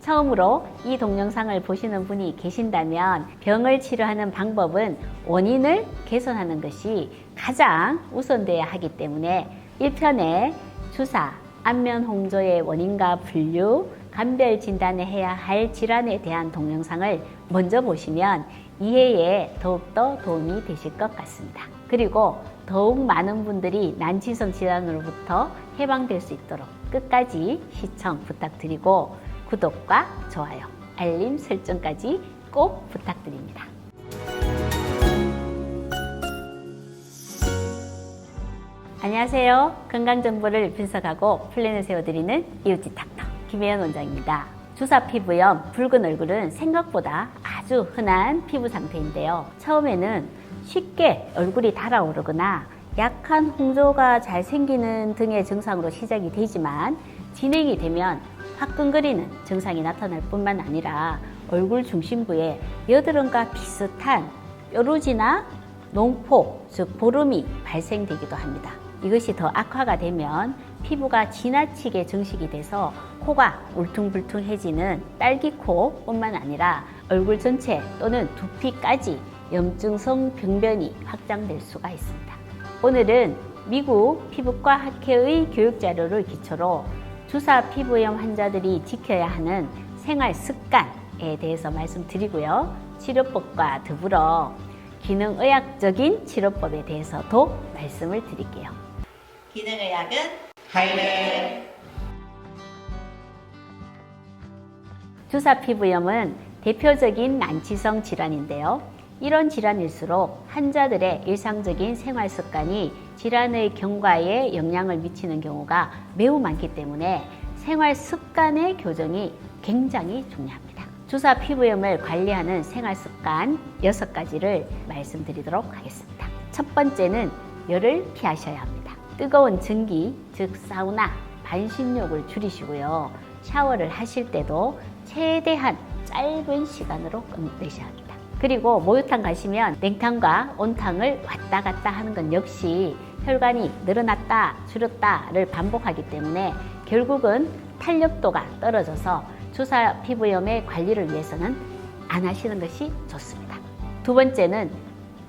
처음으로 이 동영상을 보시는 분이 계신다면 병을 치료하는 방법은 원인을 개선하는 것이 가장 우선돼야 하기 때문에 1편에 주사, 안면 홍조의 원인과 분류, 감별 진단을 해야 할 질환에 대한 동영상을 먼저 보시면 이해에 더욱더 도움이 되실 것 같습니다. 그리고 더욱 많은 분들이 난치성 질환으로부터 해방될 수 있도록 끝까지 시청 부탁드리고 구독과 좋아요, 알림 설정까지 꼭 부탁드립니다. 안녕하세요. 건강정보를 분석하고 플랜을 세워드리는 이웃집 닥터 김혜연 원장입니다. 주사 피부염, 붉은 얼굴은 생각보다 아주 흔한 피부 상태인데요. 처음에는 쉽게 얼굴이 달아오르거나 약한 홍조가 잘 생기는 등의 증상으로 시작이 되지만 진행이 되면 화끈거리는 증상이 나타날 뿐만 아니라 얼굴 중심부에 여드름과 비슷한 뾰루지나 농포, 즉 보름이 발생되기도 합니다. 이것이 더 악화가 되면 피부가 지나치게 증식이 돼서 코가 울퉁불퉁해지는 딸기코 뿐만 아니라 얼굴 전체 또는 두피까지 염증성 병변이 확장될 수가 있습니다. 오늘은 미국 피부과 학회의 교육 자료를 기초로 주사 피부염 환자들이 지켜야 하는 생활 습관에 대해서 말씀드리고요. 치료법과 더불어 기능의학적인 치료법에 대해서도 말씀을 드릴게요. 기능의학은 하이레. 주사 피부염은 대표적인 난치성 질환인데요. 이런 질환일수록 환자들의 일상적인 생활 습관이 질환의 경과에 영향을 미치는 경우가 매우 많기 때문에 생활 습관의 교정이 굉장히 중요합니다. 주사 피부염을 관리하는 생활 습관 6가지를 말씀드리도록 하겠습니다. 첫 번째는 열을 피하셔야 합니다. 뜨거운 전기, 즉 사우나, 반신욕을 줄이시고요. 샤워를 하실 때도 최대한 짧은 시간으로 끝내셔야 합니다. 그리고 목욕탕 가시면 냉탕과 온탕을 왔다 갔다 하는 건 역시 혈관이 늘어났다 줄였다를 반복하기 때문에 결국은 탄력도가 떨어져서 주사 피부염의 관리를 위해서는 안 하시는 것이 좋습니다. 두 번째는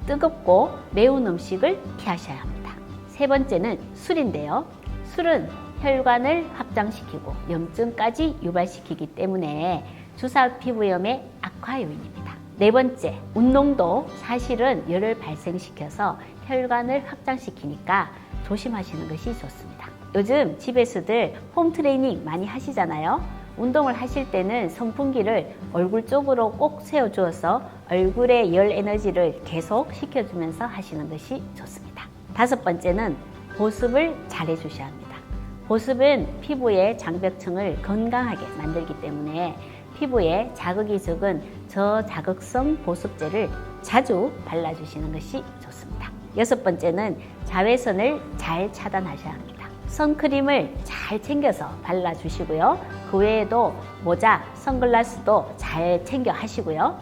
뜨겁고 매운 음식을 피하셔야 합니다. 세 번째는 술인데요. 술은 혈관을 확장시키고 염증까지 유발시키기 때문에 주사 피부염의 악화 요인입니다. 네 번째, 운동도 사실은 열을 발생시켜서 혈관을 확장시키니까 조심하시는 것이 좋습니다. 요즘 집에서들 홈트레이닝 많이 하시잖아요. 운동을 하실 때는 선풍기를 얼굴 쪽으로 꼭 세워주어서 얼굴의 열 에너지를 계속 시켜주면서 하시는 것이 좋습니다. 다섯 번째는 보습을 잘 해주셔야 합니다. 보습은 피부의 장벽층을 건강하게 만들기 때문에 피부에 자극이 적은 저자극성 보습제를 자주 발라주시는 것이 좋습니다. 여섯 번째는 자외선을 잘 차단하셔야 합니다. 선크림을 잘 챙겨서 발라주시고요. 그 외에도 모자, 선글라스도 잘 챙겨 하시고요.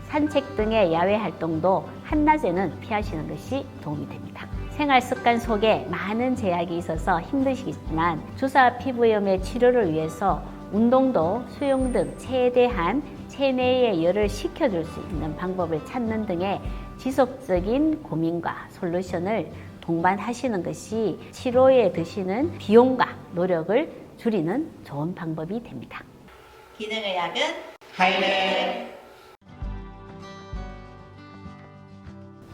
산책 등의 야외 활동도 한낮에는 피하시는 것이 도움이 됩니다. 생활 습관 속에 많은 제약이 있어서 힘드시겠지만 주사 피부염의 치료를 위해서 운동도 수영 등 최대한 체내의 열을 식혀줄 수 있는 방법을 찾는 등의 지속적인 고민과 솔루션을 동반하시는 것이 치료에 드시는 비용과 노력을 줄이는 좋은 방법이 됩니다. 기능의학은 하이레.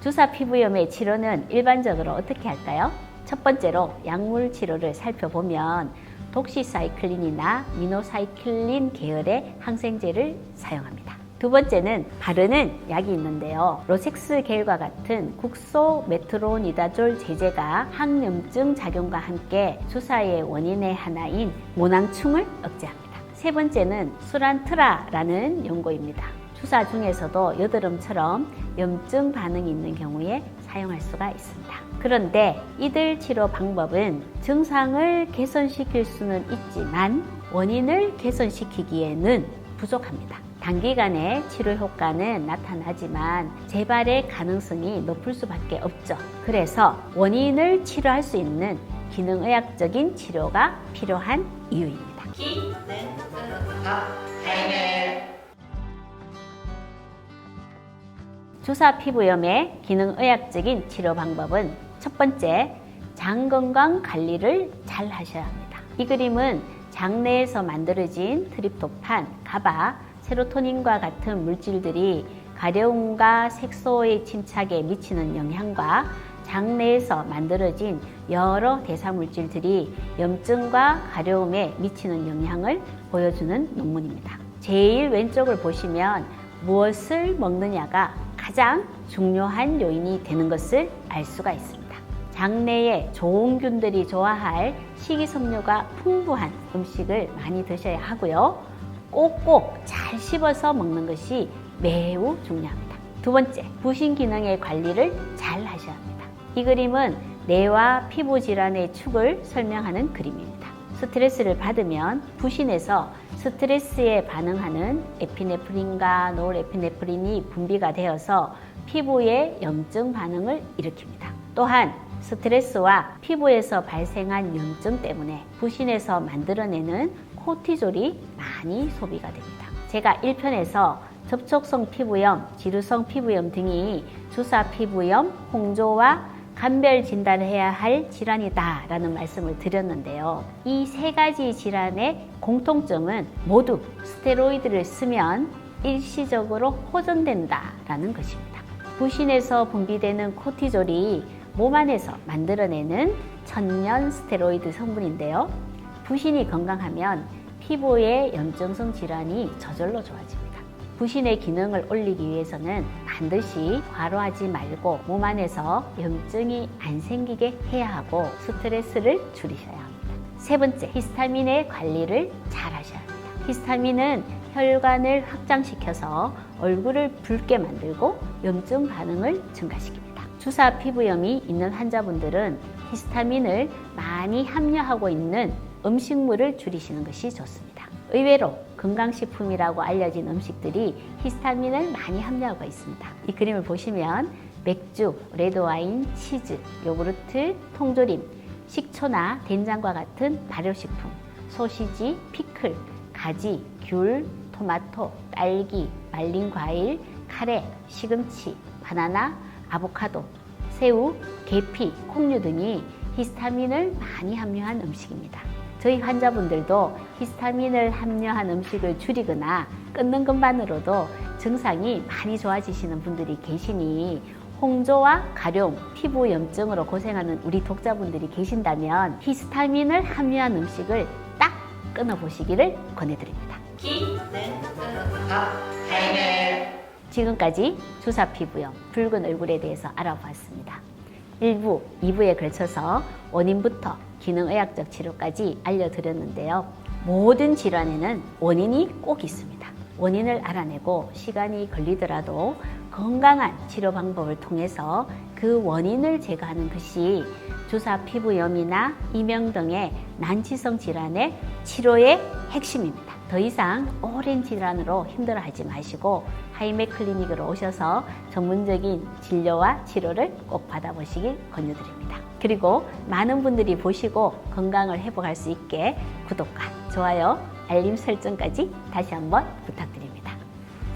주사 피부염의 치료는 일반적으로 어떻게 할까요? 첫 번째로 약물 치료를 살펴보면 독시사이클린이나 미노사이클린 계열의 항생제를 사용합니다. 두 번째는 바르는 약이 있는데요. 로섹스 겔과 같은 국소메트로니다졸 제제가 항염증 작용과 함께 주사의 원인의 하나인 모낭충을 억제합니다. 세 번째는 수란트라라는 연고입니다. 주사 중에서도 여드름처럼 염증 반응이 있는 경우에 사용할 수가 있습니다. 그런데 이들 치료 방법은 증상을 개선시킬 수는 있지만 원인을 개선시키기에는 부족합니다. 단기간에 치료 효과는 나타나지만 재발의 가능성이 높을 수밖에 없죠. 그래서 원인을 치료할 수 있는 기능의학적인 치료가 필요한 이유입니다. 기능의학 주사 피부염의 기능의학적인 치료 방법은 첫 번째, 장 건강 관리를 잘 하셔야 합니다. 이 그림은 장내에서 만들어진 트립토판, 가바, 세로토닌과 같은 물질들이 가려움과 색소의 침착에 미치는 영향과 장내에서 만들어진 여러 대사물질들이 염증과 가려움에 미치는 영향을 보여주는 논문입니다. 제일 왼쪽을 보시면 무엇을 먹느냐가 가장 중요한 요인이 되는 것을 알 수가 있습니다. 장내에 좋은 균들이 좋아할 식이섬유가 풍부한 음식을 많이 드셔야 하고요. 꼭꼭 잘 씹어서 먹는 것이 매우 중요합니다. 두 번째, 부신 기능의 관리를 잘 하셔야 합니다. 이 그림은 뇌와 피부 질환의 축을 설명하는 그림입니다. 스트레스를 받으면 부신에서 스트레스에 반응하는 에피네프린과 노르에피네프린이 분비가 되어서 피부에 염증 반응을 일으킵니다. 또한 스트레스와 피부에서 발생한 염증 때문에 부신에서 만들어내는 코티졸이 많이 소비가 됩니다. 제가 1편에서 접촉성 피부염, 지루성 피부염 등이 주사 피부염, 홍조와 감별 진단을 해야 할 질환이다 라는 말씀을 드렸는데요. 이 세 가지 질환의 공통점은 모두 스테로이드를 쓰면 일시적으로 호전된다 라는 것입니다. 부신에서 분비되는 코티졸이 몸 안에서 만들어내는 천연 스테로이드 성분인데요. 부신이 건강하면 피부의 염증성 질환이 저절로 좋아집니다. 부신의 기능을 올리기 위해서는 반드시 과로하지 말고 몸 안에서 염증이 안 생기게 해야 하고 스트레스를 줄이셔야 합니다. 세 번째, 히스타민의 관리를 잘 하셔야 합니다. 히스타민은 혈관을 확장시켜서 얼굴을 붉게 만들고 염증 반응을 증가시킵니다. 주사 피부염이 있는 환자분들은 히스타민을 많이 함유하고 있는 음식물을 줄이시는 것이 좋습니다. 의외로 건강식품이라고 알려진 음식들이 히스타민을 많이 함유하고 있습니다. 이 그림을 보시면 맥주, 레드와인, 치즈, 요구르트, 통조림, 식초나 된장과 같은 발효식품, 소시지, 피클, 가지, 귤, 토마토, 딸기, 말린 과일, 카레, 시금치, 바나나, 아보카도, 새우, 계피, 콩류 등이 히스타민을 많이 함유한 음식입니다. 저희 환자분들도 히스타민을 함유한 음식을 줄이거나 끊는 것만으로도 증상이 많이 좋아지시는 분들이 계시니 홍조와 가려움, 피부 염증으로 고생하는 우리 독자분들이 계신다면 히스타민을 함유한 음식을 딱 끊어보시기를 권해드립니다. 지금까지 주사 피부염, 붉은 얼굴에 대해서 알아보았습니다. 1부, 2부에 걸쳐서 원인부터 기능의학적 치료까지 알려드렸는데요. 모든 질환에는 원인이 꼭 있습니다. 원인을 알아내고 시간이 걸리더라도 건강한 치료 방법을 통해서 그 원인을 제거하는 것이 주사 피부염이나 이명 등의 난치성 질환의 치료의 핵심입니다. 더 이상 오랜 질환으로 힘들어하지 마시고 하이맥 클리닉으로 오셔서 전문적인 진료와 치료를 꼭 받아보시길 권유드립니다. 그리고 많은 분들이 보시고 건강을 회복할 수 있게 구독과 좋아요, 알림 설정까지 다시 한번 부탁드립니다.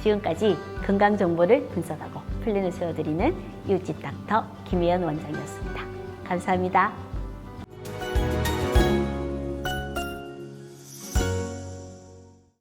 지금까지 건강 정보를 분석하고 플랜을 세워드리는 이웃집 닥터 김혜연 원장이었습니다. 감사합니다.